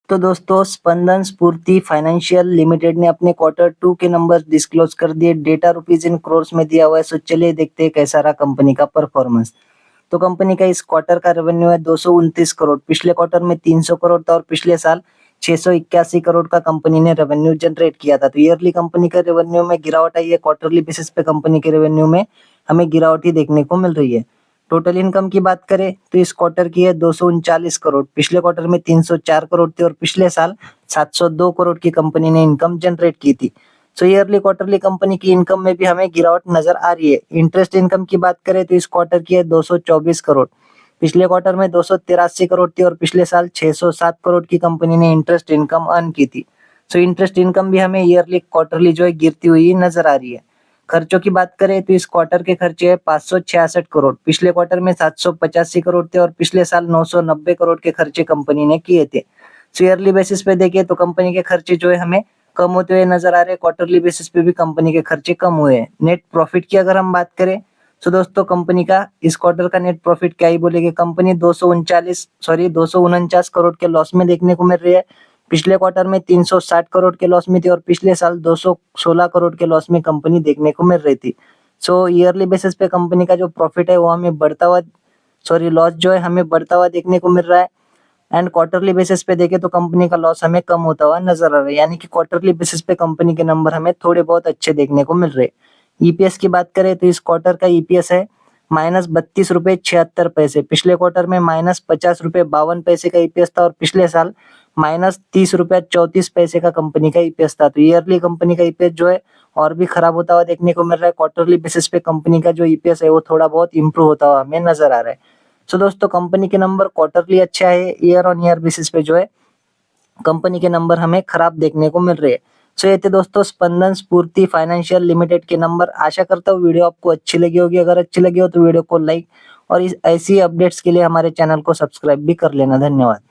तो दोस्तों स्पंदन स्फूर्ति फाइनेंशियल लिमिटेड ने अपने Q2 के नंबर डिस्क्लोज कर दिए। डेटा रुपीज इन क्रोर्स में दिया हुआ है। सो चलिए देखते हैं कैसा रहा कंपनी का परफॉर्मेंस। तो कंपनी का इस क्वार्टर का रेवेन्यू है 229 करोड़। पिछले क्वार्टर में 300 करोड़ था और पिछले साल 681 करोड़ का कंपनी ने रेवेन्यू जनरेट किया था। तो ईयरली कंपनी का रेवेन्यू में गिरावट आई है। क्वार्टरली बेसिस पे कंपनी के रेवेन्यू में हमें गिरावट ही देखने को मिल रही है। टोटल इनकम की बात करें तो इस क्वार्टर की है 239 करोड़। पिछले क्वार्टर में 304 करोड़ थी और पिछले साल 702 करोड़ की कंपनी ने इनकम जनरेट की थी। सो ईयरली क्वार्टरली कंपनी की इनकम में भी हमें गिरावट नजर आ रही है। इंटरेस्ट इनकम की बात करें तो इस क्वार्टर की है 224 करोड़। पिछले क्वार्टर में 283 करोड़ थी और पिछले साल 607 करोड़ की कंपनी ने इंटरेस्ट इनकम अर्न की थी। सो इंटरेस्ट इनकम भी हमें ईयरली क्वार्टरली जो है गिरती हुई नजर आ रही है। खर्चों की बात करें तो इस क्वार्टर के खर्चे है 566 करोड़। पिछले क्वार्टर में 785 करोड़ थे और पिछले साल 990 करोड़ के खर्चे कंपनी ने किए थे। सो ईयरली बेसिस पे देखें तो कंपनी के खर्चे जो है हमें कम होते हुए नजर आ रहे हैं। क्वार्टरली बेसिस पे भी कंपनी के खर्चे कम हुए हैं। नेट प्रॉफिट की अगर हम बात करें तो दोस्तों कंपनी का इस क्वार्टर का नेट प्रॉफिट क्या ही बोलेंगे। कंपनी 249 करोड़ के लॉस में देखने को मिल रही है। पिछले क्वार्टर में 360 करोड़ के लॉस में थी और पिछले साल 216 करोड़ के लॉस में कंपनी देखने को मिल रही थी। सो ईयरली बेसिस पे कंपनी का जो प्रॉफिट है वो हमें लॉस जो है हमें बढ़ता हुआ देखने को मिल रहा है। एंड क्वार्टरली बेसिस पे देखें तो कंपनी का लॉस हमें कम होता हुआ नजर आ रहा है। यानी कि क्वार्टरली बेसिस पे कंपनी के नंबर हमें थोड़े बहुत अच्छे देखने को मिल रहे हैं। ईपीएस की बात करें तो इस क्वार्टर का ईपीएस है -32 रुपए 76 पैसे। पिछले क्वार्टर में -50 रुपए 52 पैसे का ईपीएस था और पिछले साल -30 रुपए 34 पैसे का कंपनी का ईपीएस था। तो ईयरली कंपनी का ईपीएस जो है और भी खराब होता हुआ देखने को मिल रहा है। क्वार्टरली बेसिस पे कंपनी का जो ईपीएस है वो थोड़ा बहुत इंप्रूव होता हुआ हमें नजर आ रहा है। सो दोस्तों कंपनी के नंबर क्वार्टरली अच्छा है। ईयर ऑन ईयर बेसिस पे जो है कंपनी के नंबर हमें खराब देखने को मिल रहे हैं। सो ये थे दोस्तों स्पंदन स्फूर्ति फाइनेंशियल लिमिटेड के नंबर। आशा करता हूँ वीडियो आपको अच्छी लगी होगी। अगर अच्छी लगी हो तो वीडियो को लाइक और इस ऐसी अपडेट्स के लिए हमारे चैनल को सब्सक्राइब भी कर लेना। धन्यवाद।